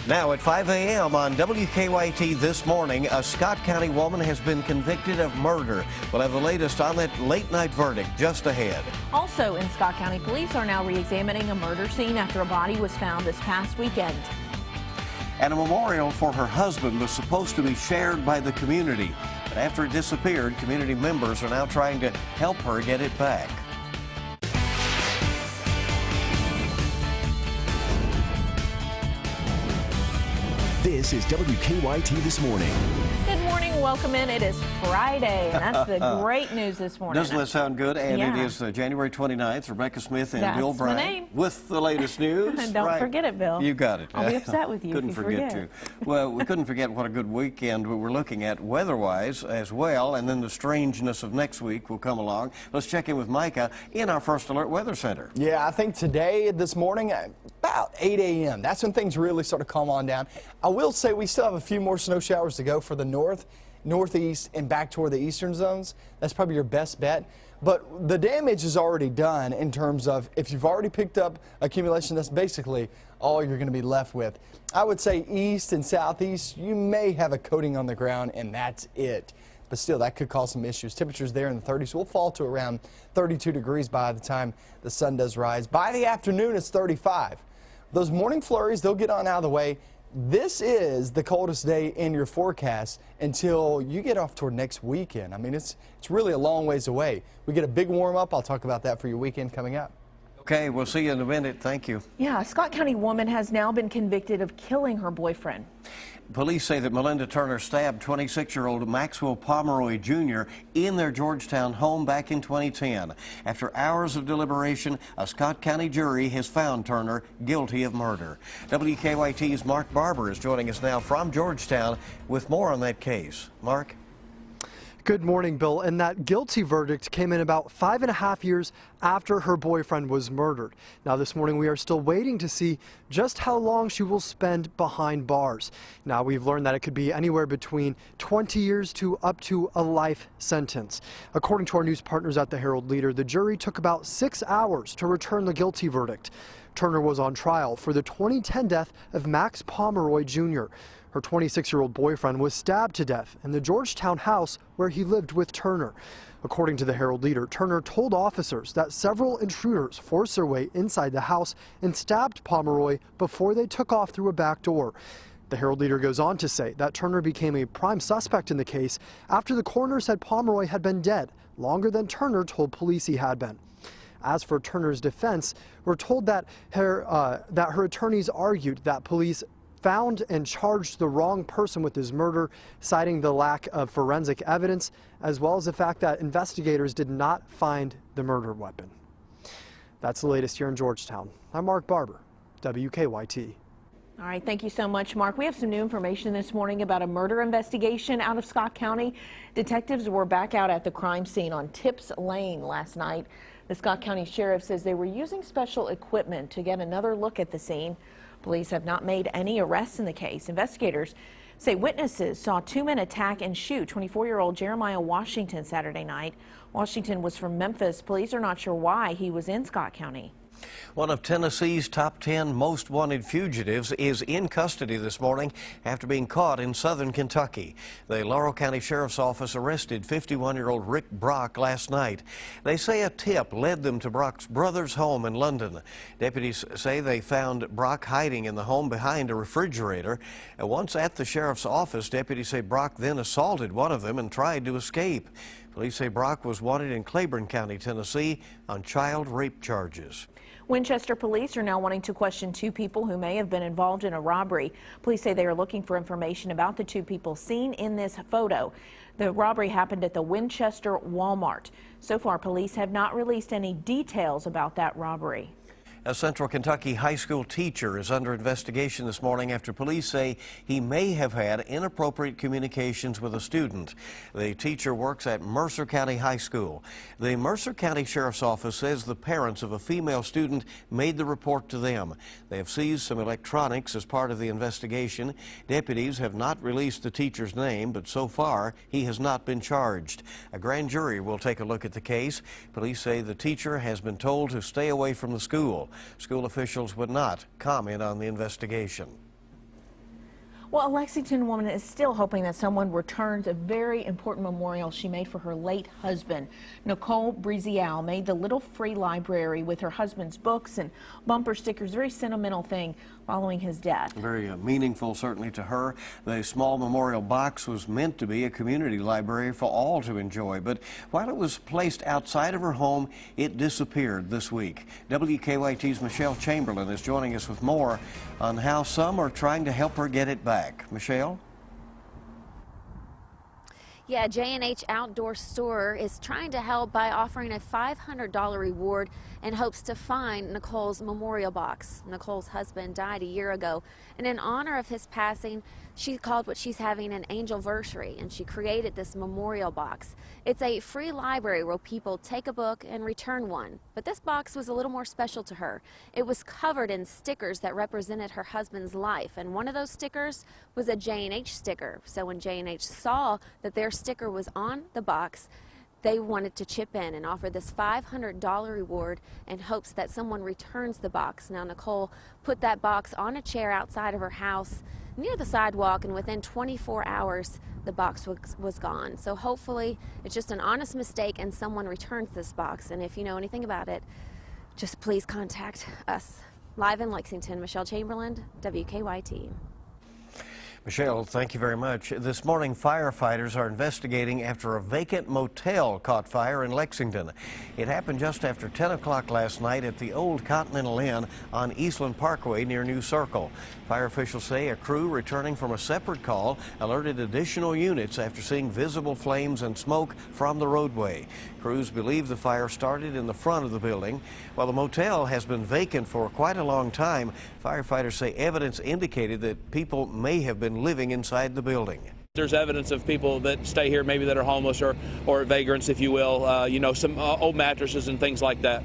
Now at 5 a.m. on WKYT this morning, a Scott County woman has been convicted of murder. We'll have the latest on that late-night verdict just ahead. Also in Scott County, police are now re-examining a murder scene after a body was found this past weekend. And a memorial for her husband was supposed to be shared by the community. But after it disappeared, community members are now trying to help her get it back. This is WKYT This Morning. Good morning, welcome in. It is Friday, and that's the great news this morning. Doesn't that sound good? And Yeah. it is January 29th. Rebecca Smith and That's Bill my Bryant name. with the latest news. And don't forget it, Bill. You got it. I'll be upset with you Couldn't if you forget forget. to. Well, we couldn't forget what a good weekend we were looking at weather-wise as well, and then the strangeness of next week will come along. Let's check in with Micah in our First Alert Weather Center. Yeah, I think today, this morning, about 8 a.m., that's when things really sort of calm on down. I will say we still have a few more snow showers to go for the north, northeast, and back toward the eastern zones. That's probably your best bet. But the damage is already done in terms of if you've already picked up accumulation, that's basically all you're going to be left with. I would say east and southeast, you may have a coating on the ground, and that's it. But still, that could cause some issues. Temperatures there in the 30s will fall to around 32 degrees by the time the sun does rise. By the afternoon, it's 35. Those morning flurries, they'll get on out of the way. This is the coldest day in your forecast until you get off toward next weekend. I mean, it's really a long ways away. We get a big warm up. I'll talk about that for your weekend coming up. Okay, we'll see you in a minute. Thank you. Yeah, a Scott County woman has now been convicted of killing her boyfriend. Police say that Melinda Turner stabbed 26-year-old Maxwell Pomeroy Jr. in their Georgetown home back in 2010. After hours of deliberation, a Scott County jury has found Turner guilty of murder. WKYT's Mark Barber is joining us now from Georgetown with more on that case. Mark? Good morning, Bill. And that guilty verdict came in about 5.5 years after her boyfriend was murdered. Now, this morning, we are still waiting to see just how long she will spend behind bars. Now, we've learned that it could be anywhere between 20 years to up to a life sentence. According to our news partners at the Herald Leader, the jury took about 6 hours to return the guilty verdict. Turner was on trial for the 2010 death of Max Pomeroy Jr. Her 26-year-old boyfriend was stabbed to death in the Georgetown house where he lived with Turner. According to the Herald Leader, Turner told officers that several intruders forced their way inside the house and stabbed Pomeroy before they took off through a back door. The Herald Leader goes on to say that Turner became a prime suspect in the case after the coroner said Pomeroy had been dead longer than Turner told police he had been. As for Turner's defense, we're told that her attorneys argued that police found and charged the wrong person with his murder, citing the lack of forensic evidence, as well as the fact that investigators did not find the murder weapon. That's the latest here in Georgetown. I'm Mark Barber, WKYT. All right, thank you so much, Mark. We have some new information this morning about a murder investigation out of Scott County. Detectives were back out at the crime scene on Tips Lane last night. The Scott County Sheriff says they were using special equipment to get another look at the scene. Police have not made any arrests in the case. Investigators say witnesses saw two men attack and shoot 24-year-old Jeremiah Washington Saturday night. Washington was from Memphis. Police are not sure why he was in Scott County. One of Tennessee's top 10 most wanted fugitives is in custody this morning after being caught in southern Kentucky. The Laurel County Sheriff's Office arrested 51-year-old Rick Brock last night. They say a tip led them to Brock's brother's home in London. Deputies say they found Brock hiding in the home behind a refrigerator. Once at the sheriff's office, deputies say Brock then assaulted one of them and tried to escape. Police say Brock was wanted in Claiborne County, Tennessee on child rape charges. Winchester police are now wanting to question two people who may have been involved in a robbery. Police say they are looking for information about the two people seen in this photo. The robbery happened at the Winchester Walmart. So far, police have not released any details about that robbery. A Central Kentucky high school teacher is under investigation this morning after police say he may have had inappropriate communications with a student. The teacher works at Mercer County High School. The Mercer County Sheriff's Office says the parents of a female student made the report to them. They have seized some electronics as part of the investigation. Deputies have not released the teacher's name, but so far he has not been charged. A grand jury will take a look at the case. Police say the teacher has been told to stay away from the school. School officials would not comment on the investigation. Well, a Lexington woman is still hoping that someone returns a very important memorial she made for her late husband. Nicole Breezial made the little free library with her husband's books and bumper stickers, very sentimental thing following his death. Very meaningful, certainly, to her. The small memorial box was meant to be a community library for all to enjoy, but while it was placed outside of her home, it disappeared this week. WKYT's Michelle Chamberlain is joining us with more on how some are trying to help her get it back. Michelle? Yeah, J&H Outdoor Store is trying to help by offering a $500 reward in hopes to find Nicole's memorial box. Nicole's husband died a year ago, and in honor of his passing, she called what she's having an angelversary, and she created this memorial box. It's a free library where people take a book and return one, but this box was a little more special to her. It was covered in stickers that represented her husband's life, and one of those stickers was a J&H sticker. So when J&H saw that their sticker was on the box, they wanted to chip in and offer this $500 reward in hopes that someone returns the box. Now, Nicole put that box on a chair outside of her house near the sidewalk, and within 24 hours, the box was gone. So hopefully it's just an honest mistake and someone returns this box. And if you know anything about it, just please contact us. Live in Lexington, Michelle Chamberlain, WKYT. Michelle, thank you very much. This morning, firefighters are investigating after a vacant motel caught fire in Lexington. It happened just after 10 o'clock last night at the old Continental Inn on Eastland Parkway near New Circle. Fire officials say a crew returning from a separate call alerted additional units after seeing visible flames and smoke from the roadway. Crews believe the fire started in the front of the building. While the motel has been vacant for quite a long time, firefighters say evidence indicated that people may have been living inside the building. There's evidence of people that stay here maybe that are homeless or vagrants, if you will, some old mattresses and things like that.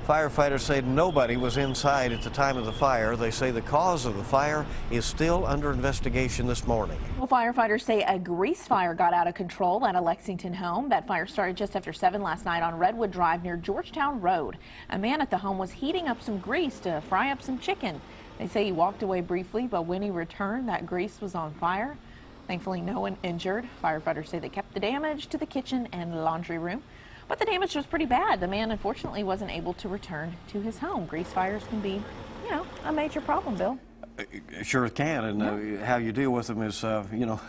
Firefighters say nobody was inside at the time of the fire. They say the cause of the fire is still under investigation this morning. Well, firefighters say a grease fire got out of control at a Lexington home. That fire started just after 7 last night on Redwood Drive near Georgetown Road. A man at the home was heating up some grease to fry up some chicken. They say he walked away briefly, but when he returned, that grease was on fire. Thankfully, no one injured. Firefighters say they kept the damage to the kitchen and laundry room, but the damage was pretty bad. The man, unfortunately, wasn't able to return to his home. Grease fires can be, a major problem, Bill. Sure it can, and how you deal with them is,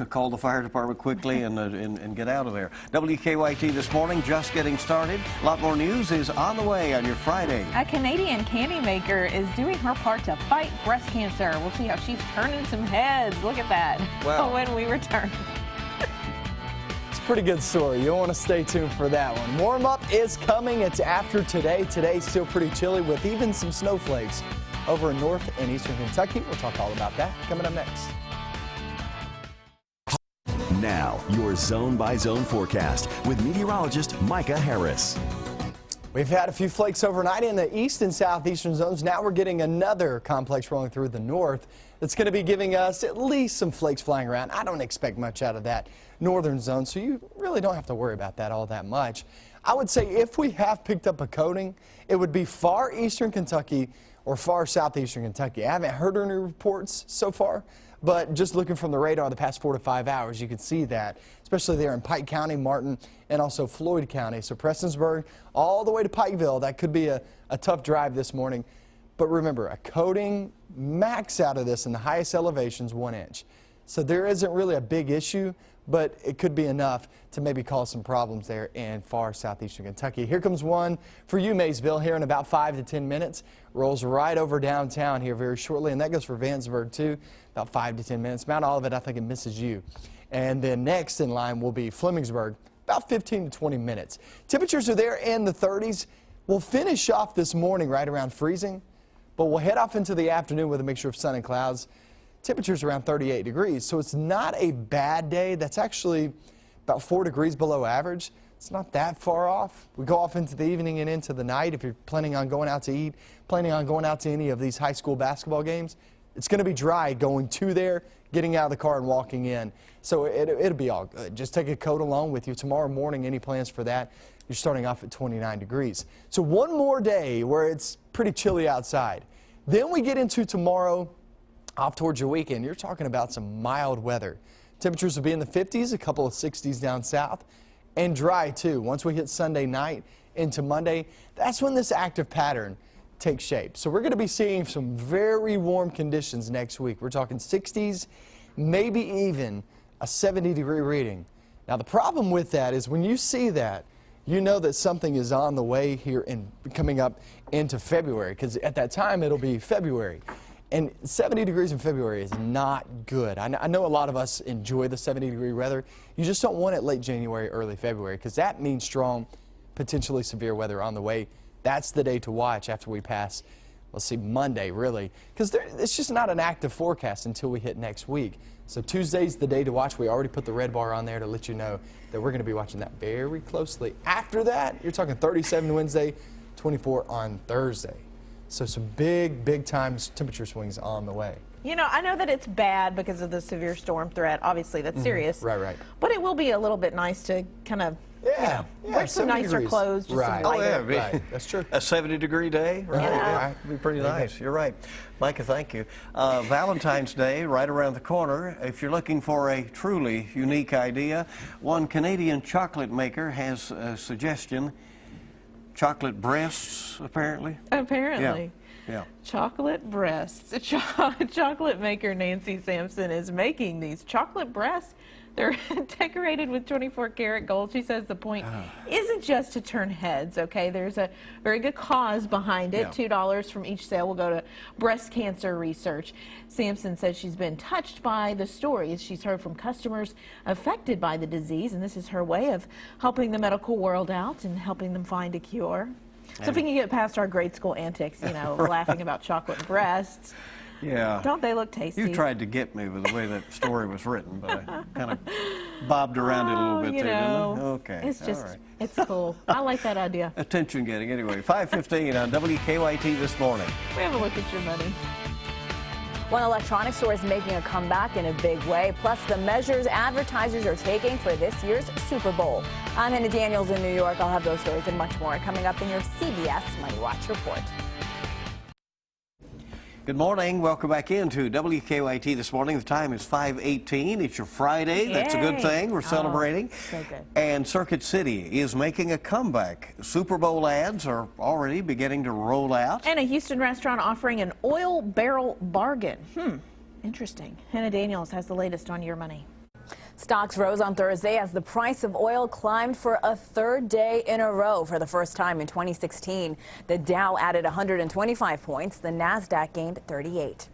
call the fire department quickly and get out of there. WKYT this morning, just getting started. A lot more news is on the way on your Friday. A Canadian candy maker is doing her part to fight breast cancer. We'll see how she's turning some heads. Look at that. Wow. When we return. It's a pretty good story. You'll want to stay tuned for that one. Warm up is coming. It's after today. Today's still pretty chilly with even some snowflakes over in north and eastern Kentucky. We'll talk all about that coming up next. Now, your zone-by-zone forecast with meteorologist Micah Harris. We've had a few flakes overnight in the east and southeastern zones. Now we're getting another complex rolling through the north that's going to be giving us at least some flakes flying around. I don't expect much out of that northern zone, so you really don't have to worry about that all that much. I would say if we have picked up a coating, it would be far eastern Kentucky or far southeastern Kentucky. I haven't heard any reports so far, but just looking from the radar the past 4 to 5 hours, you can see that, especially there in Pike County, Martin, and also Floyd County. So Prestonsburg all the way to Pikeville, that could be a tough drive this morning. But remember, a coating max out of this in the highest elevations 1 inch. So there isn't really a big issue, but it could be enough to maybe cause some problems there in far southeastern Kentucky. Here comes one for you, Maysville, here in about 5 to 10 minutes. Rolls right over downtown here very shortly, and that goes for Vanceburg too, about 5 to 10 minutes. Mount Olivet, I think it misses you. And then next in line will be Flemingsburg, about 15 to 20 minutes. Temperatures are there in the 30s. We'll finish off this morning right around freezing, but we'll head off into the afternoon with a mixture of sun and clouds. Temperatures around 38 degrees, so it's not a bad day. That's actually about 4 degrees below average. It's not that far off. We go off into the evening and into the night. If you're planning on going out to eat, planning on going out to any of these high school basketball games, it's going to be dry going to there, getting out of the car and walking in. So it'll be all good. Just take a coat along with you. Tomorrow morning, any plans for that? You're starting off at 29 degrees. So one more day where it's pretty chilly outside. Then we get into tomorrow. Off towards your weekend, you're talking about some mild weather. Temperatures will be in the 50s, a couple of 60s down south, and dry too. Once we hit Sunday night into Monday, that's when this active pattern takes shape. So we're going to be seeing some very warm conditions next week. We're talking 60s, maybe even a 70-degree reading. Now the problem with that is when you see that, you know that something is on the way here and coming up into February, because at that time it'll be February. And 70 degrees in February is not good. I know a lot of us enjoy the 70-degree weather. You just don't want it late January, early February, because that means strong, potentially severe weather on the way. That's the day to watch after we pass, let's see, Monday, really, because it's just not an active forecast until we hit next week. So Tuesday's the day to watch. We already put the red bar on there to let you know that we're going to be watching that very closely. After that, you're talking 37 Wednesday, 24 on Thursday. So some big time temperature swings on the way. You know, I know that it's bad because of the severe storm threat. Obviously, that's serious. Right. But it will be a little bit nice to kind of, wear some nicer 70 clothes. Just right. some Oh, yeah. lighter. Right. That's true. A 70-degree day, right? Yeah. It'd be pretty nice. You're right. Micah, thank you. Valentine's Day right around the corner. If you're looking for a truly unique idea, one Canadian chocolate maker has a suggestion. Chocolate breasts, apparently. Apparently. Yeah. Chocolate breasts. Chocolate maker Nancy Sampson is making these chocolate breasts. They're decorated with 24-karat gold. She says the point isn't just to turn heads, okay? There's a very good cause behind it. Yeah. $2 from each sale will go to breast cancer research. Sampson says she's been touched by the stories she's heard from customers affected by the disease, and this is her way of helping the medical world out and helping them find a cure. So if we can get past our grade school antics, you know, laughing about chocolate breasts. Yeah. Don't they look tasty? You tried to get me with the way that story was written, but I kind of bobbed around it a little bit you there, know, didn't I? Okay. It's just, all right. it's cool. I like that idea. Attention getting. Anyway, 5:15 on WKYT this morning. We have a look at your money. One electronics store is making a comeback in a big way, plus the measures advertisers are taking for this year's Super Bowl. I'm Hannah Daniels in New York. I'll have those stories and much more coming up in your CBS Money Watch report. Good morning. Welcome back into WKYT this morning. The time is 5:18. It's your Friday. That's a good Yay. thing. We're celebrating. So good. And Circuit City is making a comeback. Super Bowl ads are already beginning to roll out. And a Houston restaurant offering an oil barrel bargain. Interesting. Hannah Daniels has the latest on your money. Stocks rose on Thursday as the price of oil climbed for a third day in a row for the first time in 2016. The Dow added 125 points. The Nasdaq gained 38.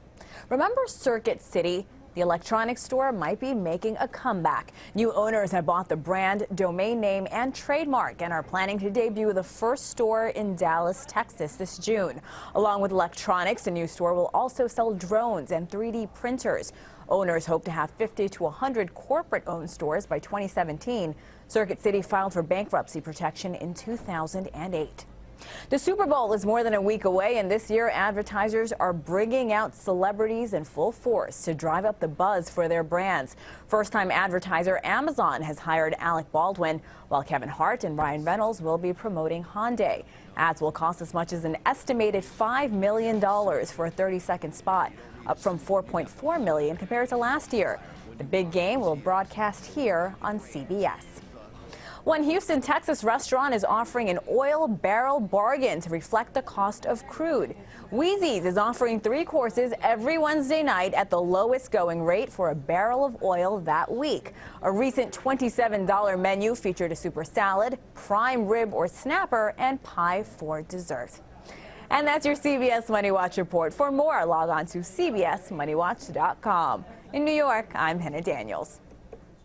Remember Circuit City? The electronics store might be making a comeback. New owners have bought the brand, domain name, and trademark and are planning to debut the first store in Dallas, Texas this June. Along with electronics, the new store will also sell drones and 3D printers. Owners hope to have 50 to 100 corporate-owned stores by 2017. Circuit City filed for bankruptcy protection in 2008. The Super Bowl is more than a week away, and this year advertisers are bringing out celebrities in full force to drive up the buzz for their brands. First-time advertiser Amazon has hired Alec Baldwin, while Kevin Hart and Ryan Reynolds will be promoting Hyundai. Ads will cost as much as an estimated $5 million for a 30-second spot, up from $4.4 million compared to last year. The big game will broadcast here on CBS. One Houston, Texas restaurant is offering an oil barrel bargain to reflect the cost of crude. Wheezy's is offering 3 courses every Wednesday night at the lowest going rate for a barrel of oil that week. A recent $27 menu featured a super salad, prime rib or snapper, and pie for dessert. And that's your CBS Money Watch report. For more, log on to cbsmoneywatch.com. In New York, I'm Hannah Daniels.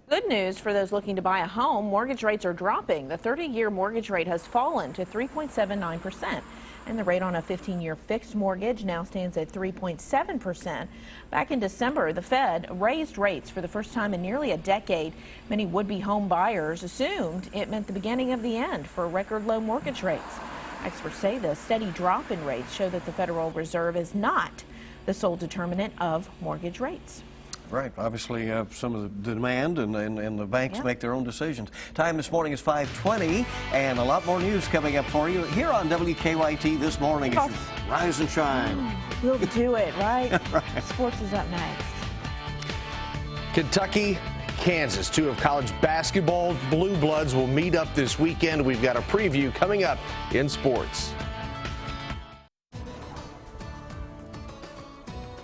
Good news for those looking to buy a home. Mortgage rates are dropping. The 30-year mortgage rate has fallen to 3.79%. And the rate on a 15-year fixed mortgage now stands at 3.7%. Back in December, the Fed raised rates for the first time in nearly a decade. Many would-be home buyers assumed it meant the beginning of the end for record low mortgage rates. Experts say the steady drop in rates show that the Federal Reserve is not the sole determinant of mortgage rates. Right. Obviously, some of the demand and the banks make their own decisions. Time this morning is 5:20, and a lot more news coming up for you here on WKYT this morning. It's your Rise and Shine. We'll do it, right? Sports is up next. Kentucky, Kansas, two of college basketball blue bloods will meet up this weekend. We've got a preview coming up in sports.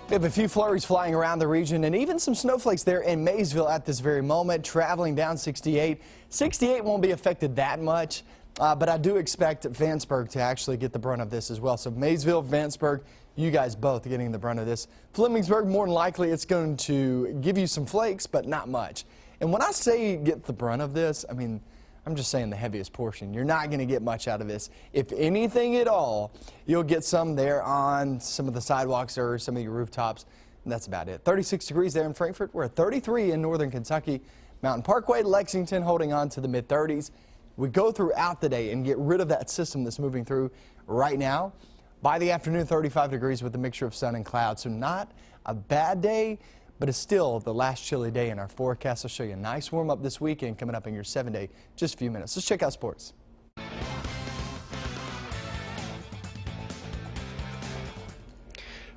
We have a few flurries flying around the region and even some snowflakes there in Maysville at this very moment, traveling down 68. 68 won't be affected that much, but I do expect Vanceburg to actually get the brunt of this as well. So Maysville, Vanceburg, you guys both getting the brunt of this. Flemingsburg, more than likely, it's going to give you some flakes, but not much. And when I say get the brunt of this, I mean, I'm just saying the heaviest portion. You're not going to get much out of this. If anything at all, you'll get some there on some of the sidewalks or some of your rooftops. And that's about it. 36 degrees there in Frankfort. We're at 33 in northern Kentucky. Mountain Parkway, Lexington holding on to the mid-30s. We go throughout the day and get rid of that system that's moving through right now. By the afternoon, 35 degrees with a mixture of sun and clouds. So not a bad day, but it's still the last chilly day in our forecast. I'll show you a nice warm up this weekend coming up in your 7-day, just a few minutes. Let's check out sports.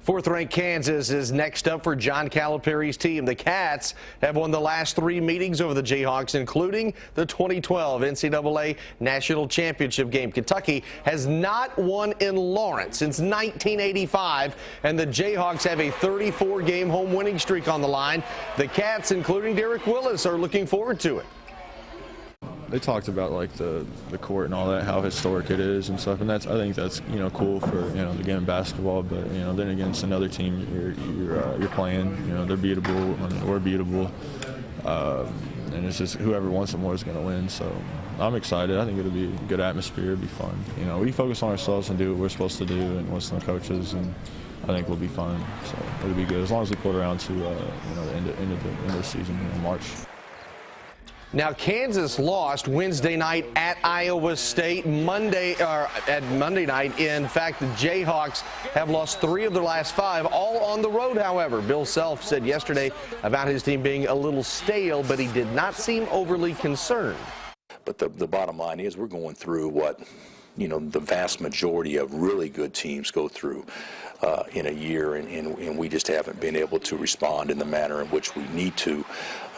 Fourth-ranked Kansas is next up for John Calipari's team. The Cats have won the last 3 meetings over the Jayhawks, including the 2012 NCAA National Championship game. Kentucky has not won in Lawrence since 1985, and the Jayhawks have a 34-game home winning streak on the line. The Cats, including Derek Willis, are looking forward to it. They talked about like the court and all that, how historic it is and stuff, and I think that's cool for the game of basketball. But then against another team you're playing, they're beatable and we're beatable, and it's just whoever wants it more is going to win. So I'm excited. I think it'll be a good atmosphere. It'll be fun. We focus on ourselves and do what we're supposed to do and listen to coaches, and I think we'll be fine. So it'll be good as long as we pull around to the end of the season in March. Now, Kansas lost Wednesday night at Iowa State, Monday night. In fact, the Jayhawks have lost 3 of their last 5, all on the road, however. Bill Self said yesterday about his team being a little stale, but he did not seem overly concerned. But the bottom line is we're going through what the vast majority of really good teams go through in a year, and we just haven't been able to respond in the manner in which we need to,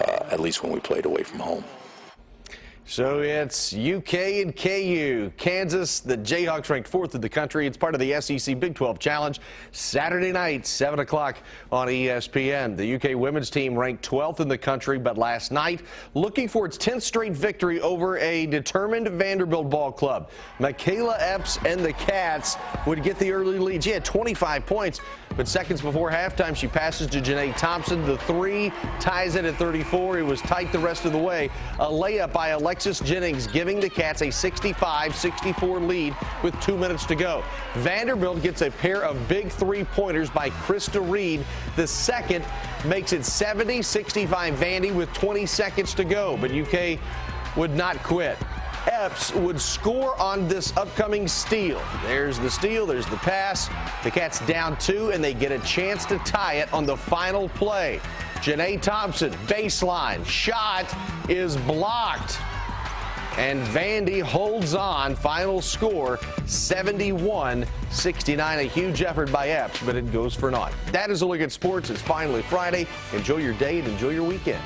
at least when we played away from home. So it's UK and KU. Kansas, the Jayhawks ranked 4th in the country. It's part of the SEC Big 12 Challenge. Saturday night, 7 o'clock on ESPN. The UK women's team ranked 12th in the country, but last night looking for its 10th straight victory over a determined Vanderbilt ball club. Michaela Epps and the Cats would get the early lead. She had 25 points, but seconds before halftime, she passes to Janae Thompson. The 3 ties it at 34. It was tight the rest of the way. A layup by Alexis Jennings giving the Cats a 65-64 lead with 2 minutes to go. Vanderbilt gets a pair of big 3-pointers by Krista Reed. The second makes it 70-65 Vandy with 20 seconds to go, but UK would not quit. Epps would score on this upcoming steal. There's the steal, there's the pass. The Cats down 2, and they get a chance to tie it on the final play. Janae Thompson, baseline, shot is blocked. And Vandy holds on. Final score, 71-69. A huge effort by Epps, but it goes for naught. That is a look at sports. It's finally Friday. Enjoy your day and enjoy your weekend.